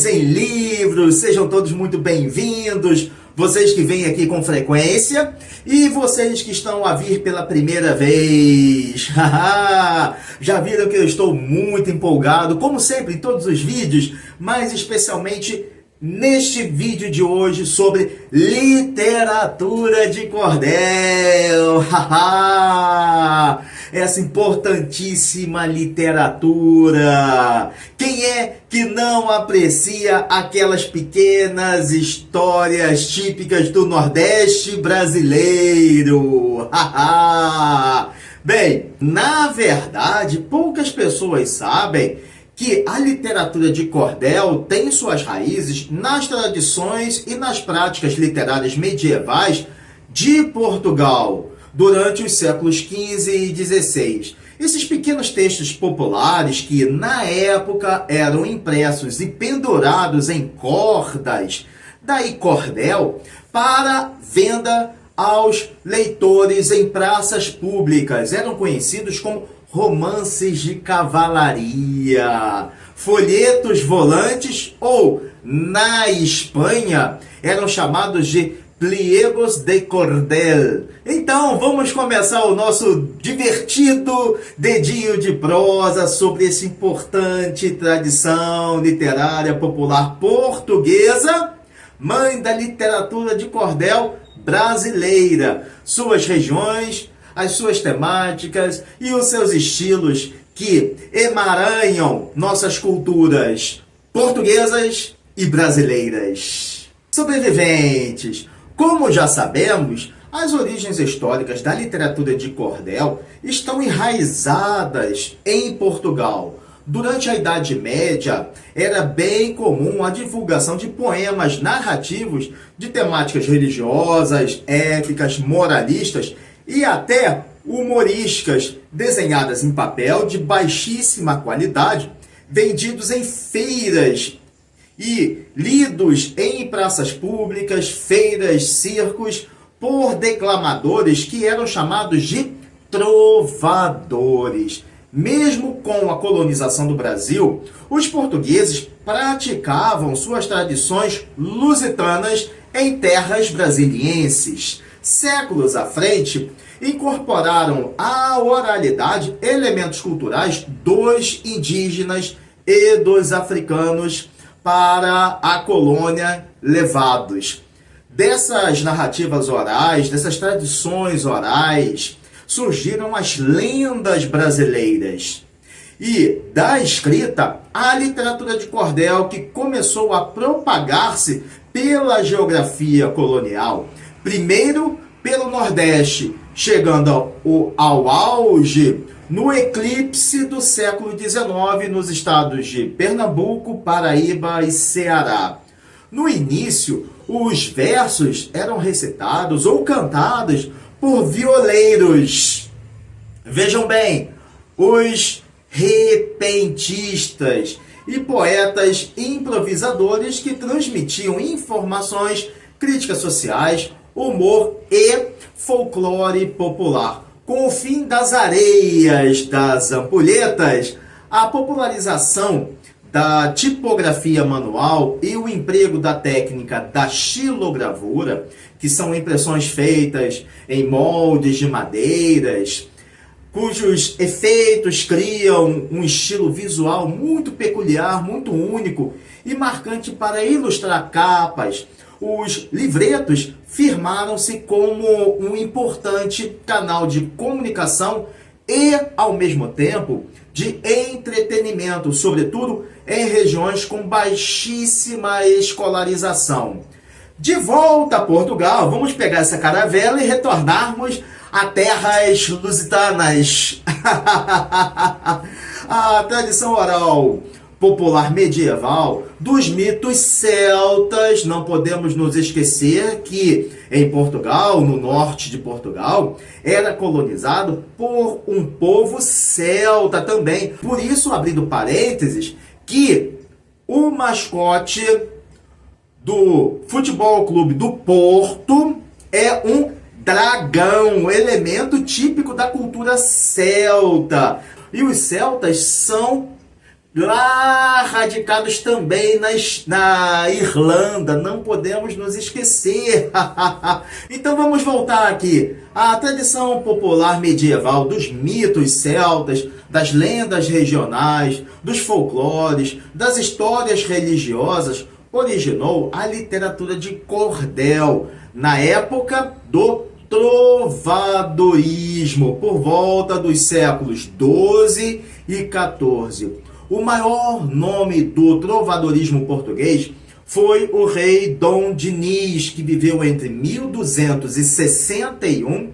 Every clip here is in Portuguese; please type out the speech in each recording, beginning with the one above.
Viventes em Livros, sejam todos muito bem-vindos, vocês que vêm aqui com frequência e vocês que estão a vir pela primeira vez. Já viram que eu estou muito empolgado, como sempre em todos os vídeos, mas especialmente neste vídeo de hoje sobre literatura de cordel. Essa importantíssima literatura. Quem é que não aprecia aquelas pequenas histórias típicas do Nordeste brasileiro? Bem, na verdade, poucas pessoas sabem que a literatura de cordel tem suas raízes nas tradições e nas práticas literárias medievais de Portugal, durante os séculos XV e XVI. Esses pequenos textos populares que, na época, eram impressos e pendurados em cordas, daí cordel, para venda aos leitores em praças públicas, eram conhecidos como romances de cavalaria, folhetos volantes ou, na Espanha, eram chamados de pliegos de cordel. Então, vamos começar o nosso divertido dedinho de prosa sobre essa importante tradição literária popular portuguesa, mãe da literatura de cordel brasileira, suas regiões, as suas temáticas e os seus estilos que emaranham nossas culturas portuguesas e brasileiras. Sobreviventes. Como já sabemos, as origens históricas da literatura de cordel estão enraizadas em Portugal. Durante a Idade Média, era bem comum a divulgação de poemas narrativos de temáticas religiosas, épicas, moralistas e até humorísticas, desenhadas em papel de baixíssima qualidade, vendidos em feiras e lidos em praças públicas, feiras, circos, por declamadores que eram chamados de trovadores. Mesmo com a colonização do Brasil, os portugueses praticavam suas tradições lusitanas em terras brasilienses. Séculos à frente, incorporaram à oralidade elementos culturais dos indígenas e dos africanos para a colônia levados. Dessas narrativas orais, dessas tradições orais, surgiram as lendas brasileiras. E da escrita, a literatura de cordel que começou a propagar-se pela geografia colonial. Primeiro pelo Nordeste, chegando ao auge no eclipse do século XIX nos estados de Pernambuco, Paraíba e Ceará. No início, os versos eram recitados ou cantados por violeiros. Vejam bem, os repentistas e poetas improvisadores que transmitiam informações, críticas sociais, humor e folclore popular. Com o fim das areias das ampulhetas, a popularização da tipografia manual e o emprego da técnica da xilogravura, que são impressões feitas em moldes de madeiras, cujos efeitos criam um estilo visual muito peculiar, muito único e marcante para ilustrar capas. Os livretos firmaram-se como um importante canal de comunicação e, ao mesmo tempo, de entretenimento, sobretudo em regiões com baixíssima escolarização. De volta a Portugal, vamos pegar essa caravela e retornarmos a terras lusitanas. A tradição oral popular medieval dos mitos celtas. Não podemos nos esquecer que em Portugal, no norte de Portugal, era colonizado por um povo celta também. Por isso, abrindo parênteses, que o mascote do Futebol Clube do Porto é um dragão, um elemento típico da cultura celta. E os celtas são lá radicados também na Irlanda, não podemos nos esquecer. Então vamos voltar aqui à tradição popular medieval dos mitos celtas, das lendas regionais, dos folclores, das histórias religiosas, originou a literatura de cordel na época do trovadorismo, por volta dos séculos 12 e 14. O maior nome do trovadorismo português foi o rei Dom Dinis, que viveu entre 1261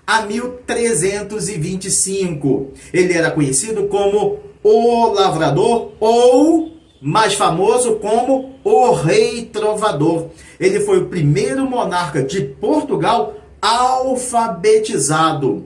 a 1325. Ele era conhecido como o Lavrador ou, mais famoso, como o Rei Trovador. Ele foi o primeiro monarca de Portugal alfabetizado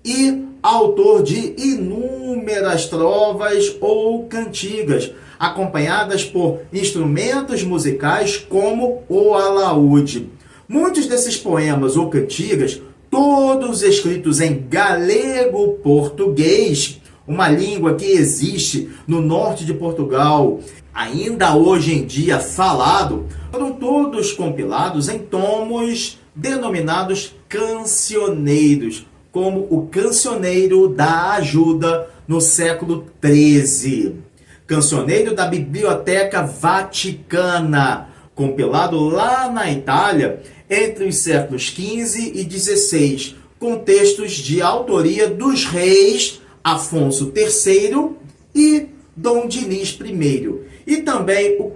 e autor de inúmeras trovas ou cantigas, acompanhadas por instrumentos musicais como o alaúde. Muitos desses poemas ou cantigas, todos escritos em galego-português, uma língua que existe no norte de Portugal, ainda hoje em dia falado, foram todos compilados em tomos denominados cancioneiros, como o Cancioneiro da Ajuda no século XIII. Cancioneiro da Biblioteca Vaticana, compilado lá na Itália entre os séculos XV e XVI, com textos de autoria dos reis Afonso III e Dom Dinis I. E também o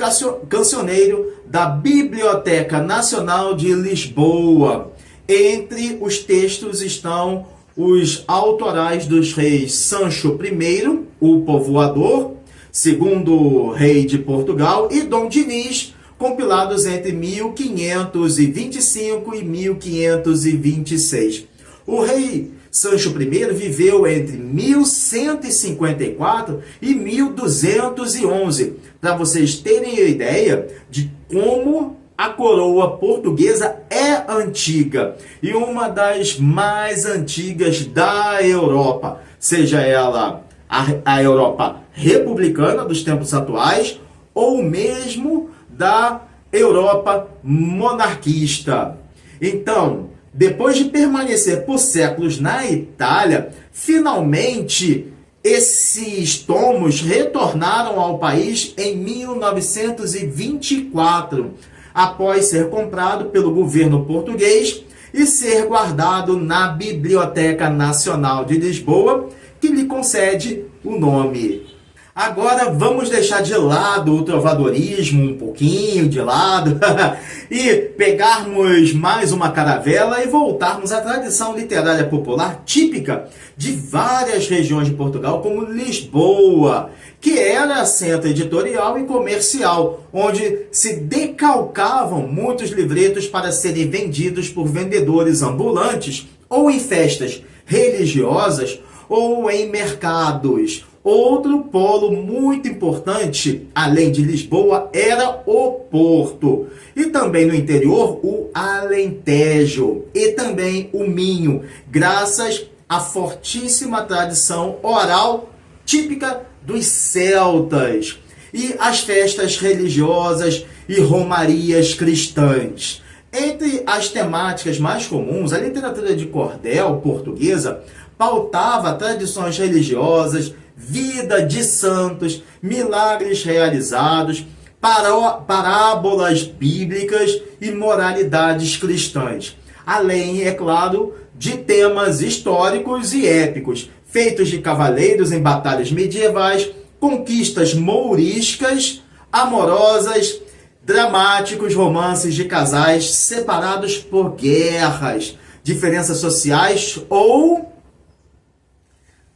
Cancioneiro da Biblioteca Nacional de Lisboa. Entre os textos estão os autorais dos reis Sancho I, o povoador, segundo rei de Portugal, e Dom Dinis, compilados entre 1525 e 1526. O rei Sancho I viveu entre 1154 e 1211, para vocês terem a ideia de como a coroa portuguesa é antiga e uma das mais antigas da Europa, seja ela a Europa republicana dos tempos atuais ou mesmo da Europa monarquista. Então, depois de permanecer por séculos na Itália, finalmente esses tomos retornaram ao país em 1924, após ser comprado pelo governo português e ser guardado na Biblioteca Nacional de Lisboa, que lhe concede o nome. Agora vamos deixar de lado o trovadorismo, um pouquinho de lado, e pegarmos mais uma caravela e voltarmos à tradição literária popular típica de várias regiões de Portugal, como Lisboa, que era centro editorial e comercial, onde se decalcavam muitos livretos para serem vendidos por vendedores ambulantes, ou em festas religiosas, ou em mercados. Outro polo muito importante, além de Lisboa, era o Porto. E também no interior, o Alentejo e também o Minho, graças à fortíssima tradição oral típica dos celtas e as festas religiosas e romarias cristãs. Entre as temáticas mais comuns, a literatura de cordel portuguesa pautava tradições religiosas, vida de santos, milagres realizados, parábolas bíblicas e moralidades cristãs. Além, é claro, de temas históricos e épicos, feitos de cavaleiros em batalhas medievais, conquistas mouriscas, amorosas, dramáticos romances de casais separados por guerras, diferenças sociais ou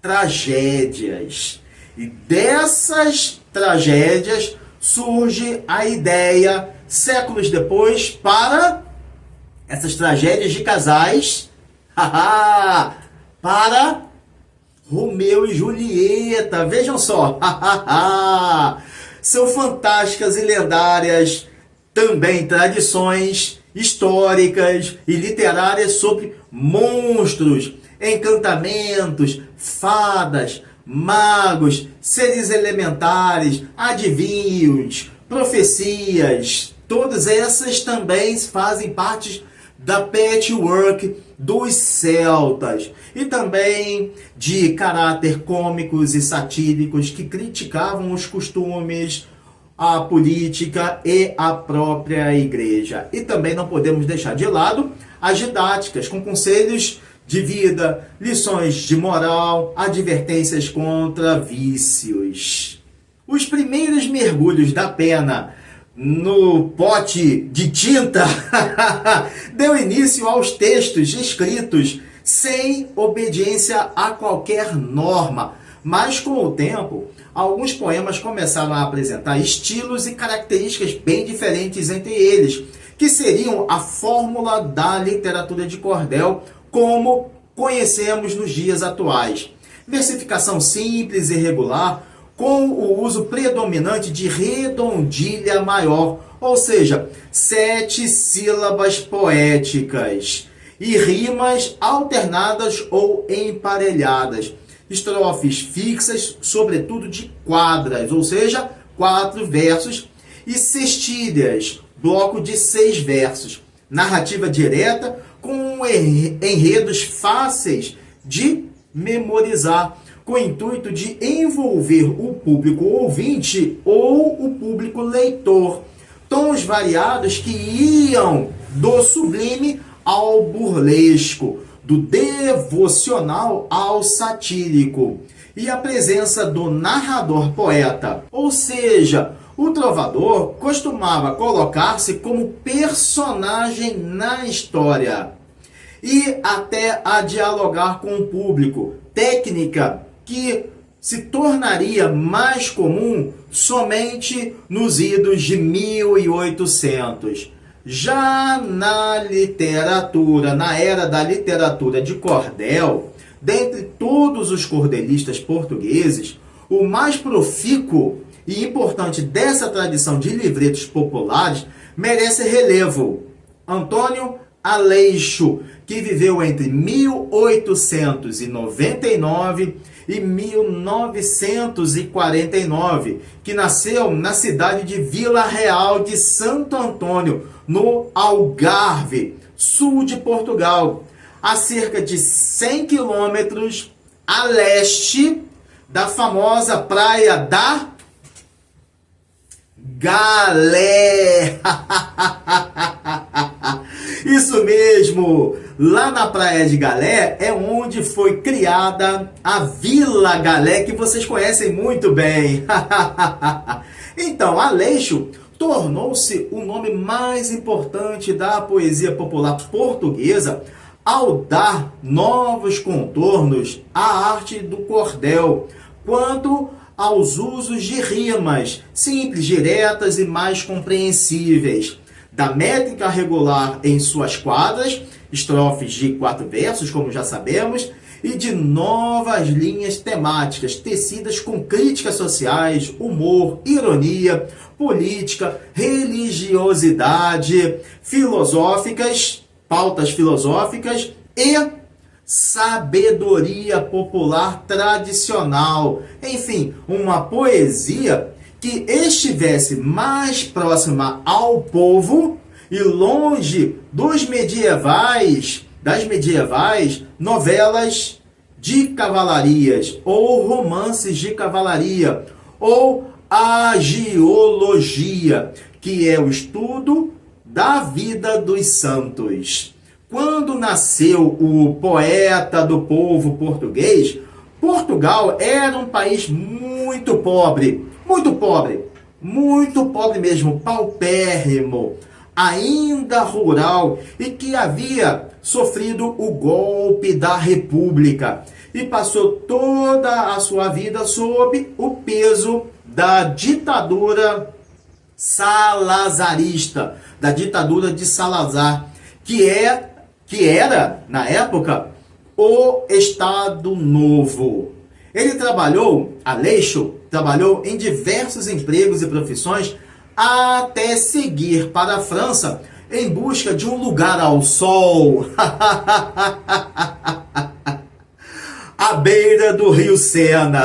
tragédias. E dessas tragédias surge a ideia, séculos depois, para essas tragédias de casais, para Romeu e Julieta. Vejam só, são fantásticas e lendárias também tradições históricas e literárias sobre monstros, encantamentos, fadas, magos, seres elementares, adivinhos, profecias, todas essas também fazem parte da patchwork dos celtas e também de caráter cômicos e satíricos que criticavam os costumes, a política e a própria igreja. E também não podemos deixar de lado as didáticas com conselhos de vida, lições de moral, advertências contra vícios. Os primeiros mergulhos da pena no pote de tinta deu início aos textos escritos sem obediência a qualquer norma, mas com o tempo, alguns poemas começaram a apresentar estilos e características bem diferentes entre eles, que seriam a fórmula da literatura de cordel como conhecemos nos dias atuais. Versificação simples e regular, com o uso predominante de redondilha maior, ou seja, 7 sílabas poéticas, e rimas alternadas ou emparelhadas, estrofes fixas, sobretudo de quadras, ou seja, 4 versos, e cestilhas, bloco de 6 versos, narrativa direta com enredos fáceis de memorizar, com o intuito de envolver o público ouvinte ou o público leitor. Tons variados que iam do sublime ao burlesco, do devocional ao satírico, e a presença do narrador poeta, ou seja, o trovador costumava colocar-se como personagem na história e até a dialogar com o público, técnica que se tornaria mais comum somente nos idos de 1800. Já na literatura, na era da literatura de cordel, dentre todos os cordelistas portugueses, o mais profícuo e importante dessa tradição de livretos populares merece relevo. Antônio Aleixo, que viveu entre 1899 e 1949, que nasceu na cidade de Vila Real de Santo Antônio, no Algarve, sul de Portugal, a cerca de 100 quilômetros a leste da famosa praia da Galé. Isso mesmo! Lá na praia de Galé é onde foi criada a Vila Galé, que vocês conhecem muito bem. Então, Aleixo tornou-se o nome mais importante da poesia popular portuguesa ao dar novos contornos à arte do cordel, quanto aos usos de rimas simples, diretas e mais compreensíveis, da métrica regular em suas quadras, estrofes de 4 versos, como já sabemos, e de novas linhas temáticas tecidas com críticas sociais, humor, ironia, política, religiosidade, filosóficas, pautas filosóficas e sabedoria popular tradicional. Enfim, uma poesia que estivesse mais próxima ao povo e longe das medievais novelas de cavalarias ou romances de cavalaria ou agiologia, que é o estudo da vida dos santos. Quando nasceu o poeta do povo português, Portugal era um país muito pobre mesmo, paupérrimo, ainda rural, e que havia sofrido o golpe da República e passou toda a sua vida sob o peso da ditadura salazarista, da ditadura de Salazar, que era, na época, o Estado Novo. Aleixo trabalhou em diversos empregos e profissões até seguir para a França em busca de um lugar ao sol. à beira do rio Sena.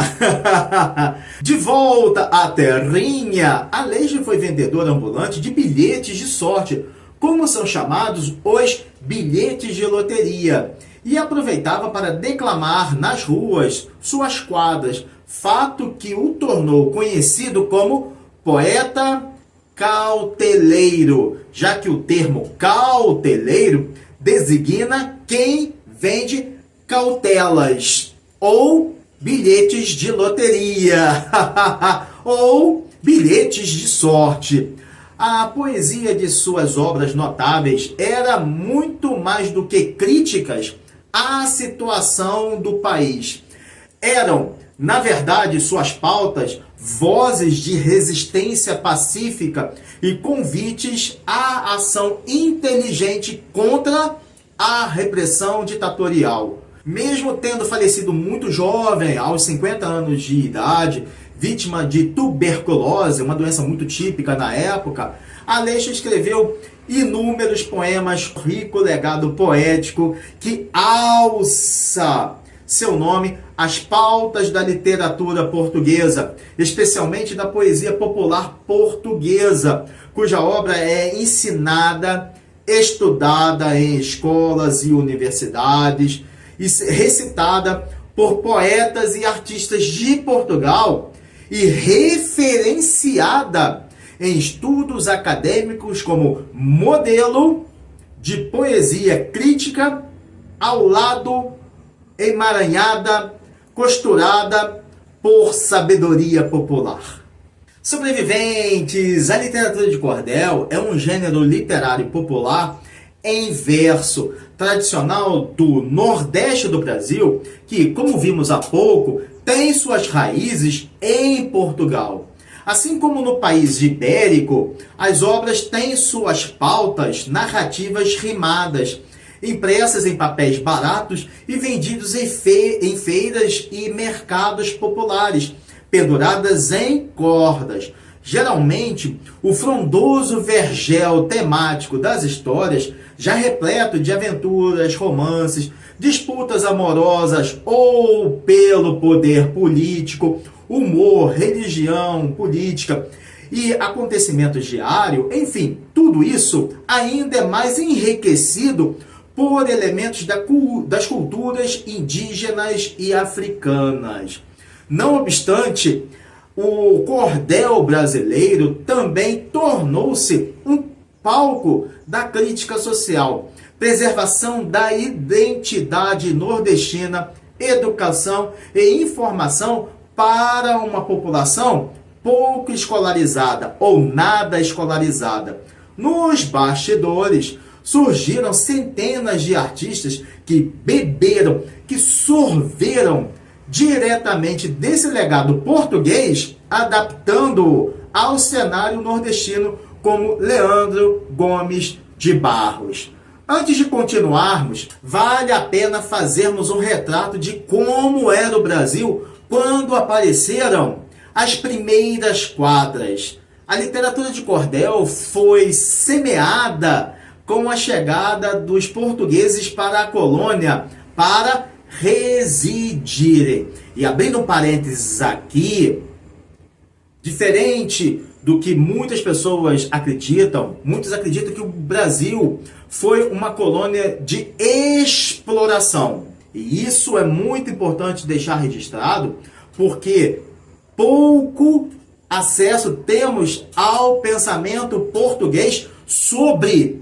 De volta à terrinha, Aleixo foi vendedor ambulante de bilhetes de sorte, como são chamados os bilhetes de loteria, e aproveitava para declamar nas ruas suas quadras, fato que o tornou conhecido como poeta cauteleiro, já que o termo cauteleiro designa quem vende cautelas ou bilhetes de loteria ou bilhetes de sorte. A poesia de suas obras notáveis era muito mais do que críticas à situação do país. Eram, na verdade, suas pautas, vozes de resistência pacífica e convites à ação inteligente contra a repressão ditatorial. Mesmo tendo falecido muito jovem, aos 50 anos de idade, vítima de tuberculose, uma doença muito típica na época, Aleixo escreveu inúmeros poemas, rico legado poético que alça seu nome às pautas da literatura portuguesa, especialmente da poesia popular portuguesa, cuja obra é ensinada, estudada em escolas e universidades e recitada por poetas e artistas de Portugal e referenciada em estudos acadêmicos como modelo de poesia crítica, ao lado emaranhada, costurada por sabedoria popular. Sobreviventes, a literatura de cordel é um gênero literário popular em verso, tradicional do Nordeste do Brasil, que, como vimos há pouco, tem suas raízes em Portugal. Assim como no país ibérico, as obras têm suas pautas narrativas rimadas, impressas em papéis baratos e vendidos em feiras e mercados populares, penduradas em cordas. Geralmente, o frondoso vergel temático das histórias, já repleto de aventuras, romances, disputas amorosas ou pelo poder político, humor, religião, política e acontecimentos diários, enfim, tudo isso ainda é mais enriquecido por elementos das culturas indígenas e africanas. Não obstante, o cordel brasileiro também tornou-se um palco da crítica social, preservação da identidade nordestina, educação e informação para uma população pouco escolarizada ou nada escolarizada. Nos bastidores, surgiram centenas de artistas que beberam, que sorveram diretamente desse legado português, adaptando-o ao cenário nordestino, como Leandro Gomes de Barros. Antes de continuarmos, vale a pena fazermos um retrato de como era o Brasil quando apareceram as primeiras quadras. A literatura de cordel foi semeada com a chegada dos portugueses para a colônia para residirem. E abrindo um parênteses aqui, diferente do que muitas pessoas acreditam, muitos acreditam que o Brasil foi uma colônia de exploração. E isso é muito importante deixar registrado, porque pouco acesso temos ao pensamento português sobre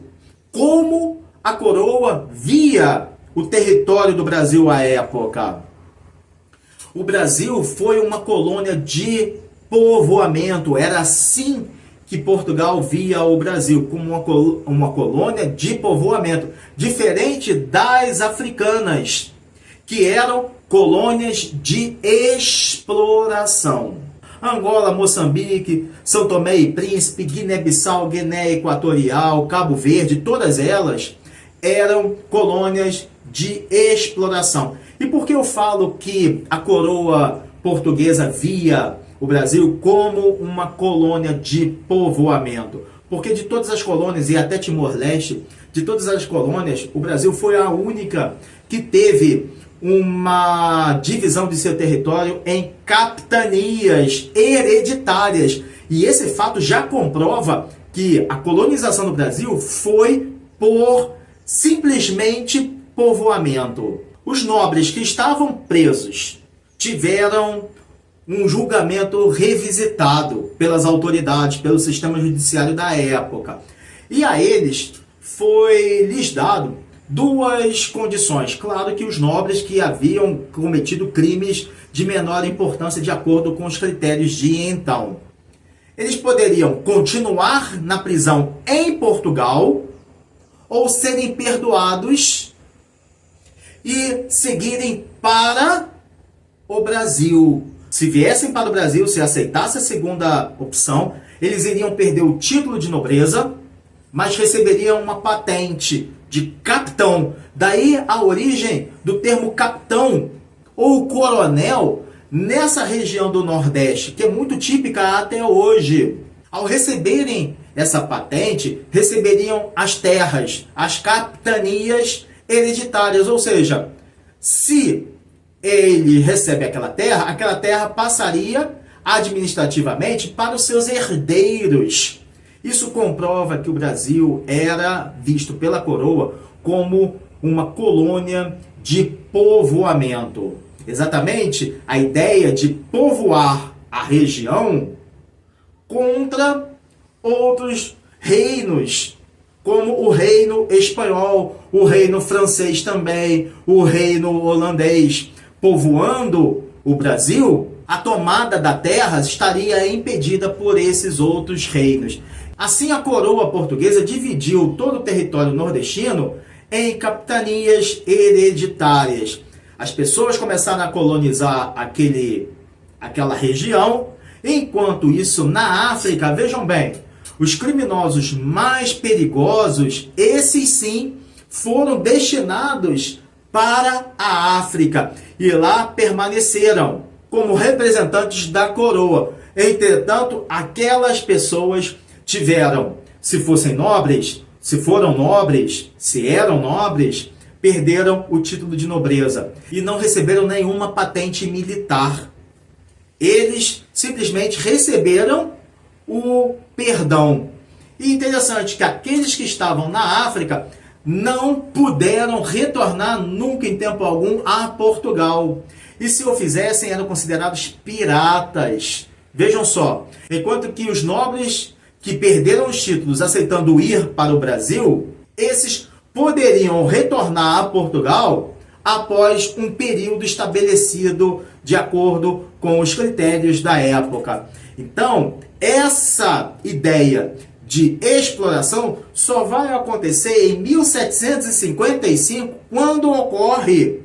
como a coroa via o território do Brasil à época. O Brasil foi uma colônia de povoamento, era assim que Portugal via o Brasil, como uma colônia de povoamento, diferente das africanas, que eram colônias de exploração. Angola, Moçambique, São Tomé e Príncipe, Guiné-Bissau, Guiné Equatorial, Cabo Verde, todas elas eram colônias de exploração. E por que eu falo que a coroa portuguesa via o Brasil como uma colônia de povoamento? porque de todas as colônias, e até Timor-Leste, de todas as colônias, o Brasil foi a única que teve uma divisão de seu território em capitanias hereditárias. E esse fato já comprova que a colonização do Brasil foi por simplesmente povoamento. Os nobres que estavam presos tiveram um julgamento revisitado pelas autoridades, pelo sistema judiciário da época. E a eles foi lhes dado duas condições. Claro que os nobres que haviam cometido crimes de menor importância de acordo com os critérios de então. Eles poderiam continuar na prisão em Portugal ou serem perdoados e seguirem para o Brasil. Se viessem para o Brasil, se aceitasse a segunda opção, eles iriam perder o título de nobreza, mas receberiam uma patente de capitão. Daí a origem do termo capitão ou coronel nessa região do Nordeste, que é muito típica até hoje. Ao receberem essa patente, receberiam as terras, as capitanias hereditárias, ou seja, se ele recebe aquela terra passaria administrativamente para os seus herdeiros. Isso comprova que o Brasil era visto pela coroa como uma colônia de povoamento. Exatamente a ideia de povoar a região contra outros reinos, como o reino espanhol, o reino francês também, o reino holandês. Povoando o Brasil, a tomada da terra estaria impedida por esses outros reinos. Assim, a coroa portuguesa dividiu todo o território nordestino em capitanias hereditárias. As pessoas começaram a colonizar aquela região, enquanto isso, na África, vejam bem, os criminosos mais perigosos, esses sim, foram destinados para a África e lá permaneceram como representantes da coroa. Entretanto, aquelas pessoas tiveram, se fossem nobres, se foram nobres, se eram nobres, perderam o título de nobreza e não receberam nenhuma patente militar. Eles simplesmente receberam o perdão. E interessante que aqueles que estavam na África não puderam retornar nunca em tempo algum a Portugal. E se o fizessem, eram considerados piratas. Vejam só, enquanto que os nobres que perderam os títulos aceitando ir para o Brasil, esses poderiam retornar a Portugal após um período estabelecido de acordo com os critérios da época. Então, essa ideia de exploração só vai acontecer em 1755, quando ocorre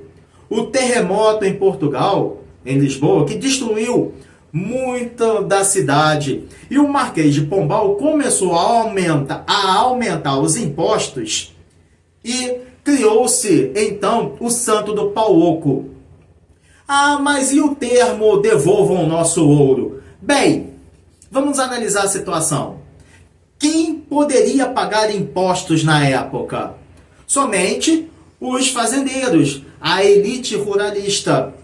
o terremoto em Portugal, em Lisboa, que destruiu muito da cidade. E o Marquês de Pombal começou a aumentar os impostos e criou-se, então, o Santo do Pau Oco. Ah, mas e o termo devolvam o nosso ouro? Bem, vamos analisar a situação. Quem poderia pagar impostos na época? Somente os fazendeiros, a elite ruralista,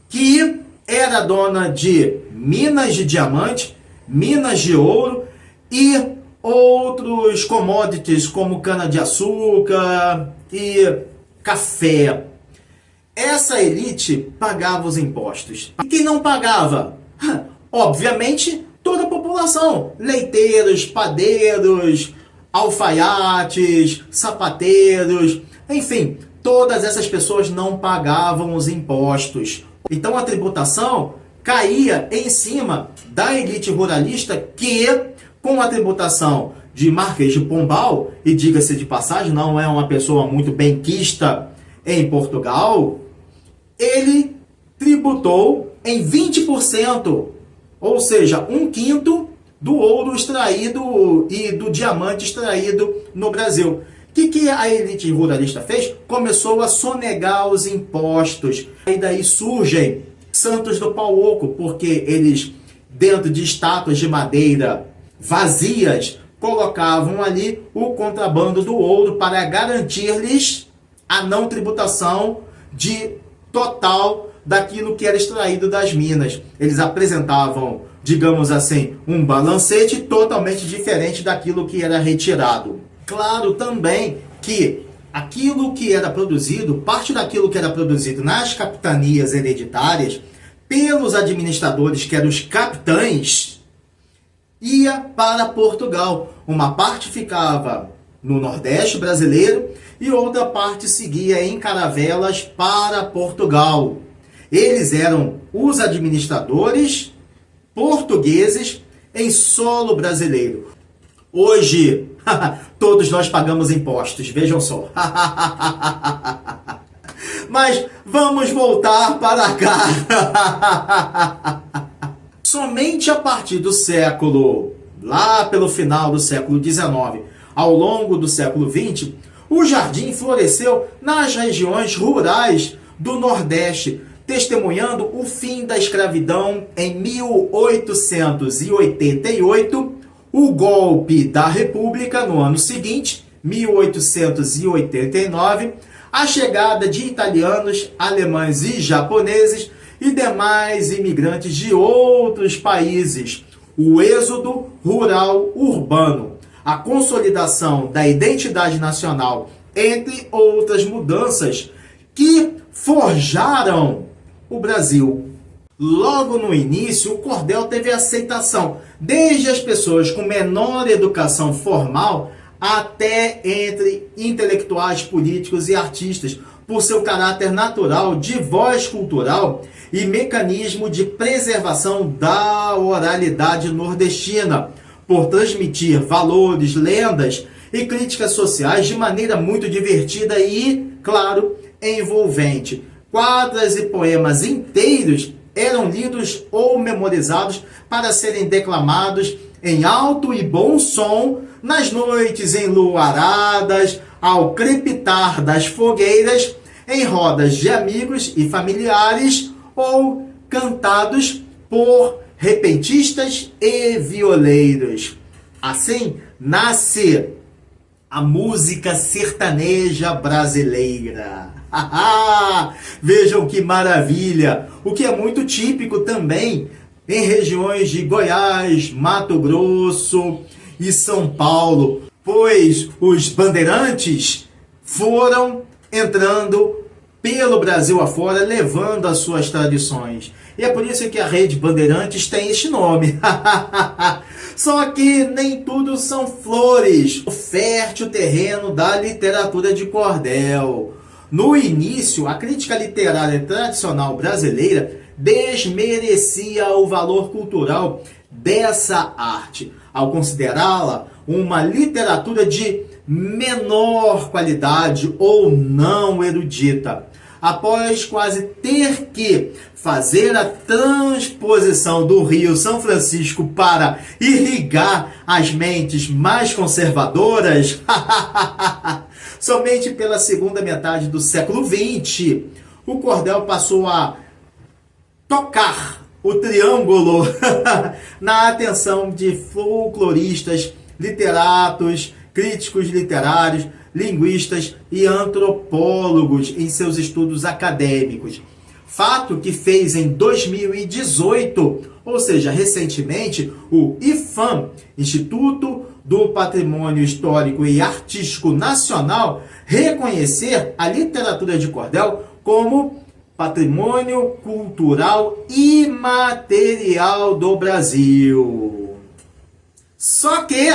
que era dona de minas de diamante, minas de ouro e outros commodities como cana-de-açúcar e café. Essa elite pagava os impostos. E quem não pagava? Obviamente, toda a população. Leiteiros, padeiros, alfaiates, sapateiros, enfim, todas essas pessoas não pagavam os impostos. Então a tributação caía em cima da elite ruralista que, com a tributação de Marquês de Pombal, e diga-se de passagem, não é uma pessoa muito benquista em Portugal, ele tributou em 20%, ou seja, 1/5 do ouro extraído e do diamante extraído no Brasil. O que a elite ruralista fez? Começou a sonegar os impostos. E daí surgem santos do pau oco, porque eles, dentro de estátuas de madeira vazias, colocavam ali o contrabando do ouro para garantir-lhes a não tributação de total daquilo que era extraído das minas. Eles apresentavam, digamos assim, um balancete totalmente diferente daquilo que era retirado. Claro também que aquilo que era produzido, parte daquilo que era produzido nas capitanias hereditárias, pelos administradores, que eram os capitães, ia para Portugal. Uma parte ficava no Nordeste brasileiro e outra parte seguia em caravelas para Portugal. Eles eram os administradores portugueses em solo brasileiro. Hoje, todos nós pagamos impostos, vejam só. Mas vamos voltar para cá. Somente a partir do século, lá pelo final do século XIX, ao longo do século XX, o jardim floresceu nas regiões rurais do Nordeste, testemunhando o fim da escravidão em 1888, o golpe da República no ano seguinte, 1889, a chegada de italianos, alemães e japoneses e demais imigrantes de outros países, o êxodo rural urbano, a consolidação da identidade nacional, entre outras mudanças que forjaram o Brasil. Logo no início, o cordel teve aceitação, desde as pessoas com menor educação formal até entre intelectuais, políticos e artistas, por seu caráter natural de voz cultural e mecanismo de preservação da oralidade nordestina, por transmitir valores, lendas e críticas sociais de maneira muito divertida e, claro, envolvente. Quadras e poemas inteiros eram lidos ou memorizados para serem declamados em alto e bom som nas noites enluaradas, ao crepitar das fogueiras, em rodas de amigos e familiares ou cantados por repentistas e violeiros. Assim nasce a música sertaneja brasileira. Vejam que maravilha! O que é muito típico também em regiões de Goiás, Mato Grosso e São Paulo, pois os bandeirantes foram entrando pelo Brasil afora, levando as suas tradições. E é por isso que a Rede Bandeirantes tem este nome. Só que nem tudo são flores. O fértil terreno da literatura de cordel. No início, a crítica literária tradicional brasileira desmerecia o valor cultural dessa arte, ao considerá-la uma literatura de menor qualidade ou não erudita. Após quase ter que fazer a transposição do Rio São Francisco para irrigar as mentes mais conservadoras, somente pela segunda metade do século XX, o cordel passou a tocar o triângulo na atenção de folcloristas, literatos, críticos literários, linguistas e antropólogos em seus estudos acadêmicos. Fato que fez em 2018, ou seja, recentemente, o IPHAN, Instituto do Patrimônio Histórico e Artístico Nacional, reconhecer a literatura de cordel como patrimônio cultural imaterial do Brasil. Só que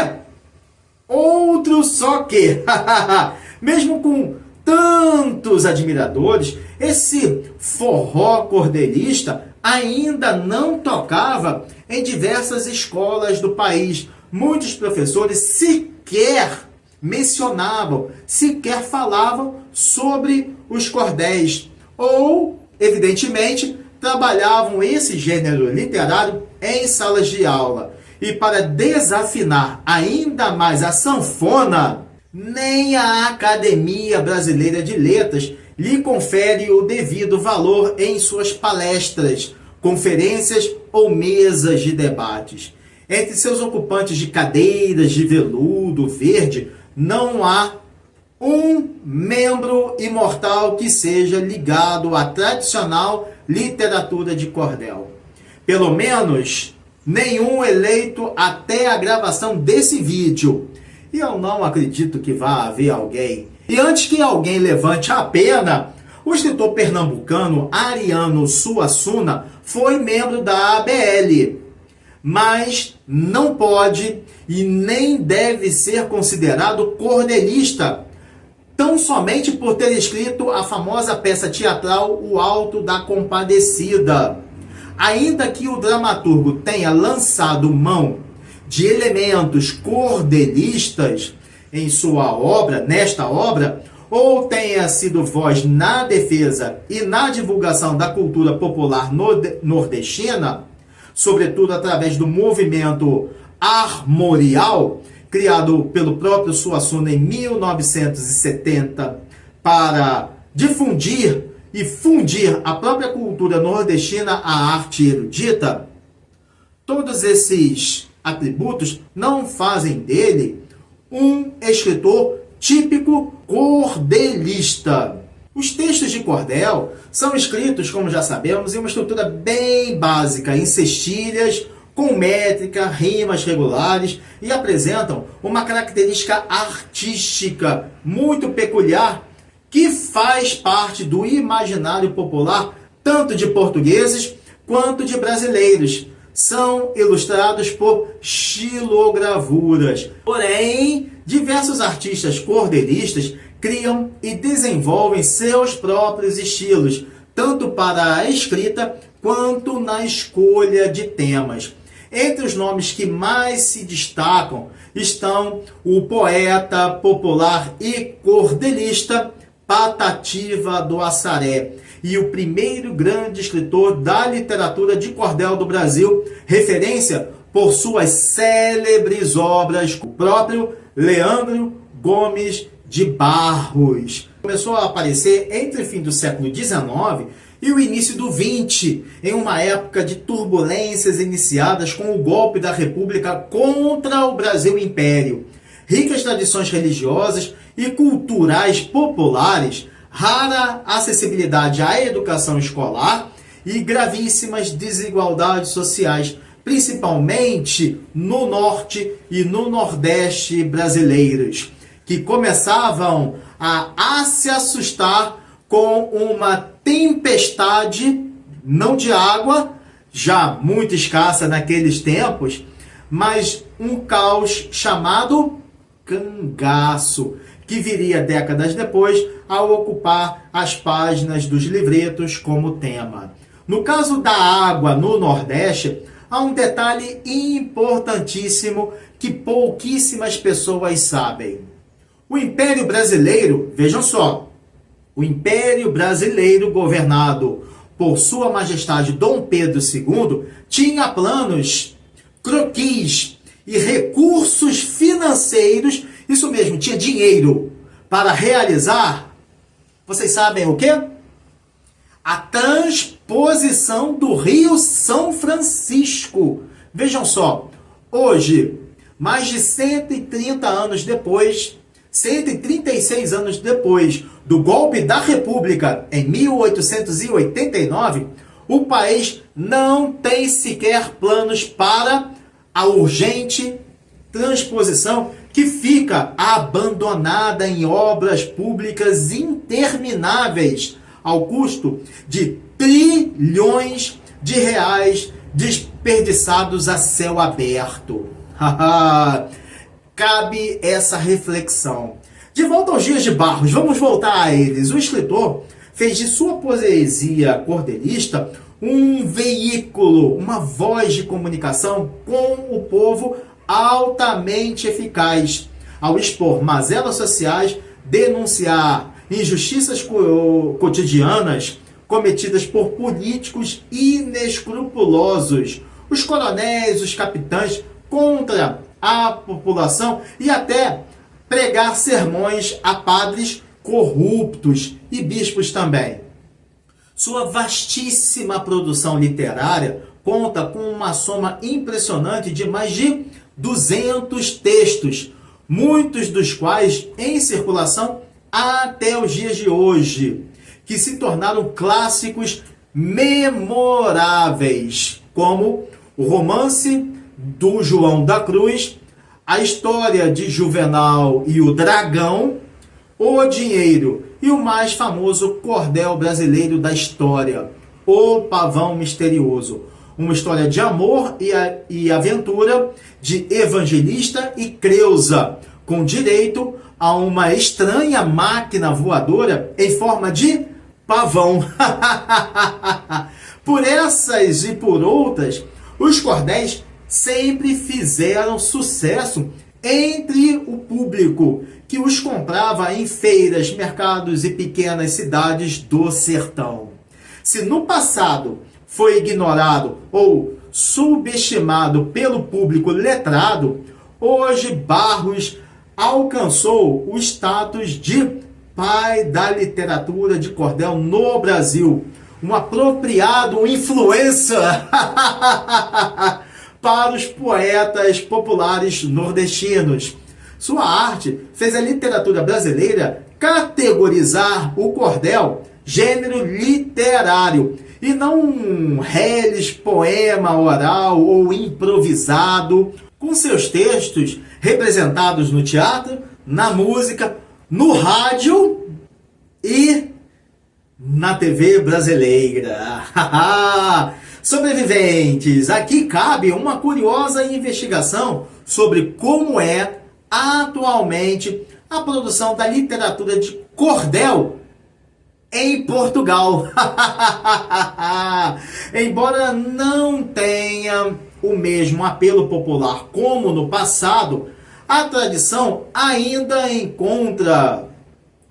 mesmo com tantos admiradores, esse forró cordelista ainda não tocava em diversas escolas do país. Muitos professores sequer mencionavam, sequer falavam sobre os cordéis. Ou, evidentemente, trabalhavam esse gênero literário em salas de aula. E para desafinar ainda mais a sanfona, nem a Academia Brasileira de Letras lhe confere o devido valor em suas palestras, conferências ou mesas de debates. Entre seus ocupantes de cadeiras de veludo verde, não há um membro imortal que seja ligado à tradicional literatura de cordel. Pelo menos nenhum eleito até a gravação desse vídeo. E eu não acredito que vá haver alguém. E antes que alguém levante a pena, o escritor pernambucano Ariano Suassuna foi membro da ABL, mas não pode e nem deve ser considerado cordelista, tão somente por ter escrito a famosa peça teatral O Alto da Compadecida. Ainda que o dramaturgo tenha lançado mão de elementos cordelistas em sua obra, nesta obra, ou tenha sido voz na defesa e na divulgação da cultura popular nordestina, sobretudo através do movimento armorial, criado pelo próprio Suassuna em 1970 para difundir e fundir a própria cultura nordestina à arte erudita, todos esses atributos não fazem dele um escritor típico cordelista. Os textos de cordel são escritos, como já sabemos, em uma estrutura bem básica, em cestilhas, com métrica, rimas regulares, e apresentam uma característica artística muito peculiar que faz parte do imaginário popular tanto de portugueses quanto de brasileiros. São ilustrados por xilogravuras. Porém, diversos artistas cordelistas criam e desenvolvem seus próprios estilos, tanto para a escrita quanto na escolha de temas. Entre os nomes que mais se destacam estão o poeta popular e cordelista Patativa do Assaré e o primeiro grande escritor da literatura de cordel do Brasil, referência por suas célebres obras, o próprio Leandro Gomes de Barros. Começou a aparecer entre o fim do século XIX e o início do XX, em uma época de turbulências iniciadas com o golpe da República contra o Brasil Império. Ricas tradições religiosas e culturais populares, rara acessibilidade à educação escolar e gravíssimas desigualdades sociais, principalmente no norte e no nordeste brasileiros, que começavam a se assustar com uma tempestade, não de água, já muito escassa naqueles tempos, mas um caos chamado cangaço, que viria décadas depois a ocupar as páginas dos livretos como tema. No caso da água no Nordeste, há um detalhe importantíssimo que pouquíssimas pessoas sabem. O Império Brasileiro, vejam só, o Império Brasileiro governado por Sua Majestade Dom Pedro II tinha planos, croquis e recursos financeiros, isso mesmo, tinha dinheiro para realizar, vocês sabem o quê? A transposição do Rio São Francisco. Vejam só, hoje, mais de 130 anos depois, 136 anos depois do golpe da República em 1889, o país não tem sequer planos para a urgente transposição que fica abandonada em obras públicas intermináveis ao custo de trilhões de reais desperdiçados a céu aberto. Cabe essa reflexão. De volta aos dias de Barros, vamos voltar a eles. O escritor fez de sua poesia cordelista um veículo, uma voz de comunicação com o povo altamente eficaz, ao expor mazelas sociais, denunciar injustiças cotidianas cometidas por políticos inescrupulosos, os coronéis, os capitães, contra a população e até pregar sermões a padres corruptos e bispos também. Sua vastíssima produção literária conta com uma soma impressionante de mais de 200 textos, muitos dos quais em circulação até os dias de hoje, que se tornaram clássicos memoráveis, como o romance do João da Cruz, a história de Juvenal e o Dragão, o Dinheiro e o mais famoso cordel brasileiro da história, o Pavão Misterioso. Uma história de amor e aventura de Evangelista e Creusa, com direito a uma estranha máquina voadora em forma de pavão. Por essas e por outras, os cordéis sempre fizeram sucesso entre o público que os comprava em feiras, mercados e pequenas cidades do sertão. Se no passado foi ignorado ou subestimado pelo público letrado, hoje Barros alcançou o status de pai da literatura de cordel no Brasil, um apropriado influencer para os poetas populares nordestinos. Sua arte fez a literatura brasileira categorizar o cordel gênero literário e não um reles poema oral ou improvisado, com seus textos representados no teatro, na música, no rádio e na TV brasileira. Sobreviventes, aqui cabe uma curiosa investigação sobre como é atualmente a produção da literatura de cordel em Portugal. Embora não tenha o mesmo apelo popular como no passado, a tradição ainda encontra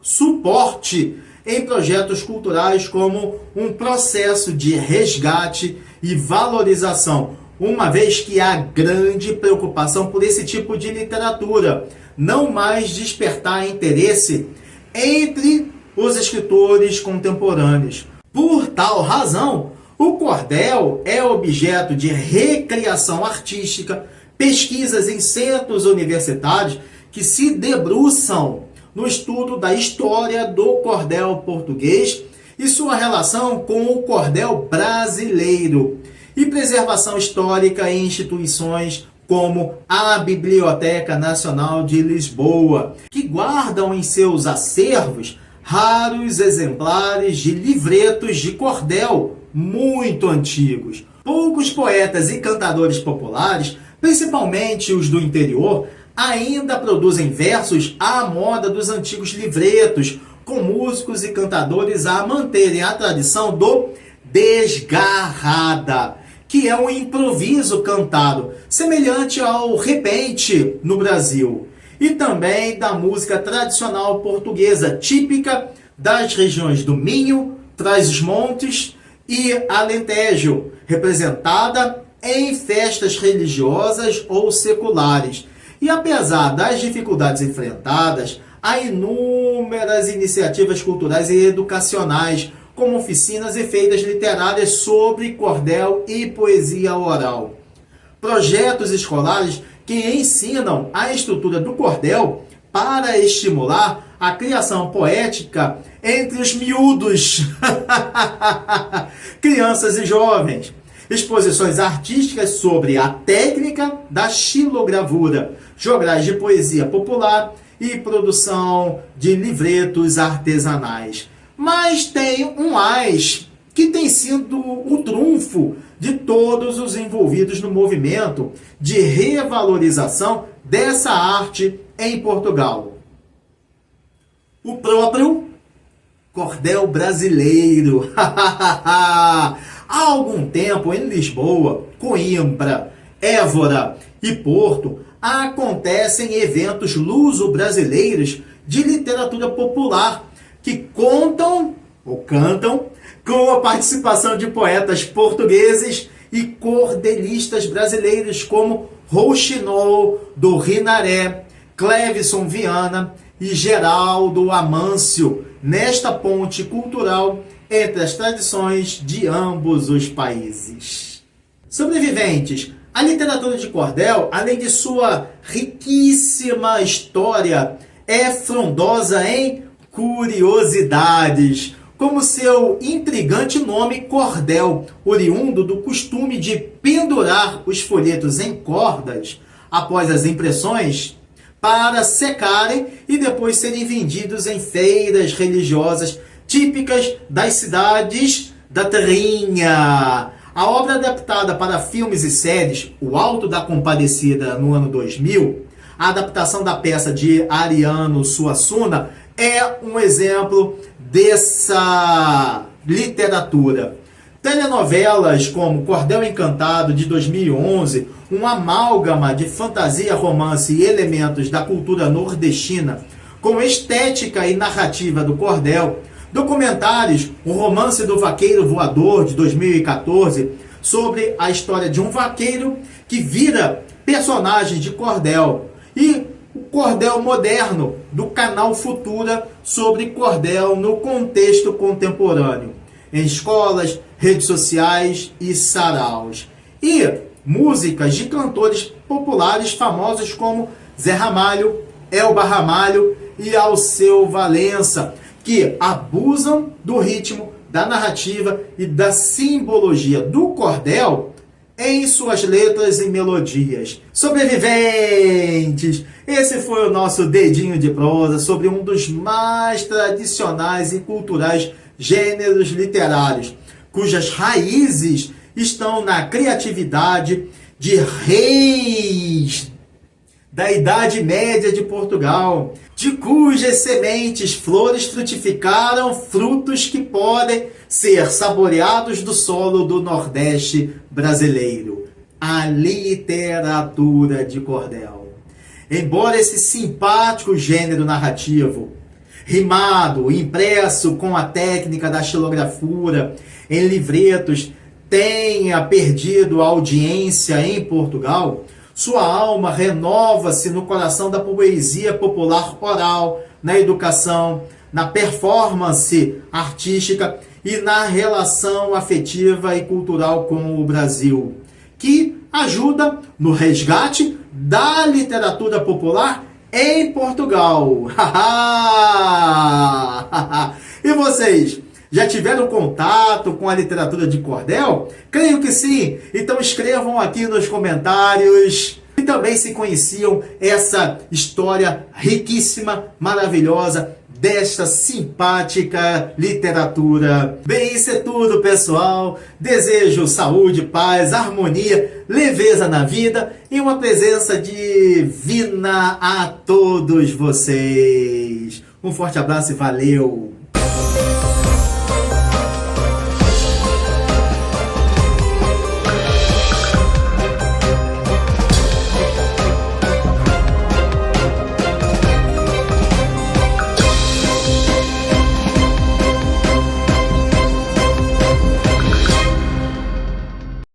suporte em projetos culturais como um processo de resgate e valorização, uma vez que há grande preocupação por esse tipo de literatura não mais despertar interesse entre os escritores contemporâneos. Por tal razão, o cordel é objeto de recriação artística, pesquisas em centros universitários que se debruçam no estudo da história do cordel português e sua relação com o cordel brasileiro, e preservação histórica em instituições como a Biblioteca Nacional de Lisboa, que guardam em seus acervos raros exemplares de livretos de cordel muito antigos. Poucos poetas e cantadores populares, principalmente os do interior, ainda produzem versos à moda dos antigos livretos, com músicos e cantadores a manterem a tradição do desgarrada, que é um improviso cantado, semelhante ao repente no Brasil, e também da música tradicional portuguesa, típica das regiões do Minho, Trás-os-Montes e Alentejo, representada em festas religiosas ou seculares. E apesar das dificuldades enfrentadas, há inúmeras iniciativas culturais e educacionais, como oficinas e feiras literárias sobre cordel e poesia oral. Projetos escolares que ensinam a estrutura do cordel para estimular a criação poética entre os miúdos, crianças e jovens. Exposições artísticas sobre a técnica da xilogravura, jograis de poesia popular e produção de livretos artesanais. Mas tem um mais, que tem sido o trunfo de todos os envolvidos no movimento de revalorização dessa arte em Portugal. O próprio cordel brasileiro. Há algum tempo em Lisboa, Coimbra, Évora e Porto acontecem eventos luso-brasileiros de literatura popular que contam ou cantam com a participação de poetas portugueses e cordelistas brasileiros como Rouxinol do Rinaré, Clevison Viana e Geraldo Amâncio, nesta ponte cultural entre as tradições de ambos os países. Sobreviventes. A literatura de cordel, além de sua riquíssima história, é frondosa em curiosidades, como seu intrigante nome cordel, oriundo do costume de pendurar os folhetos em cordas após as impressões para secarem e depois serem vendidos em feiras religiosas típicas das cidades da terrinha. A obra adaptada para filmes e séries, O Alto da Compadecida, no ano 2000, a adaptação da peça de Ariano Suassuna, é um exemplo dessa literatura. Telenovelas como Cordel Encantado, de 2011, um amálgama de fantasia, romance e elementos da cultura nordestina, com estética e narrativa do cordel. Documentários, O Romance do Vaqueiro Voador, de 2014, sobre a história de um vaqueiro que vira personagem de cordel. E o cordel moderno, do canal Futura, sobre cordel no contexto contemporâneo, em escolas, redes sociais e saraus. E músicas de cantores populares famosos como Zé Ramalho, Elba Ramalho e Alceu Valença, que abusam do ritmo, da narrativa e da simbologia do cordel em suas letras e melodias. Sobreviventes! Esse foi o nosso dedinho de prosa sobre um dos mais tradicionais e culturais gêneros literários, cujas raízes estão na criatividade de reis da Idade Média de Portugal, de cujas sementes flores frutificaram frutos que podem ser saboreados do solo do Nordeste brasileiro. A literatura de cordel. Embora esse simpático gênero narrativo, rimado, impresso com a técnica da xilografura em livretos, tenha perdido a audiência em Portugal, sua alma renova-se no coração da poesia popular oral, na educação, na performance artística e na relação afetiva e cultural com o Brasil, que ajuda no resgate da literatura popular em Portugal. E vocês? Já tiveram contato com a literatura de cordel? Creio que sim. Então escrevam aqui nos comentários. E também se conheciam essa história riquíssima, maravilhosa, desta simpática literatura. Bem, isso é tudo, pessoal. Desejo saúde, paz, harmonia, leveza na vida e uma presença divina a todos vocês. Um forte abraço e valeu!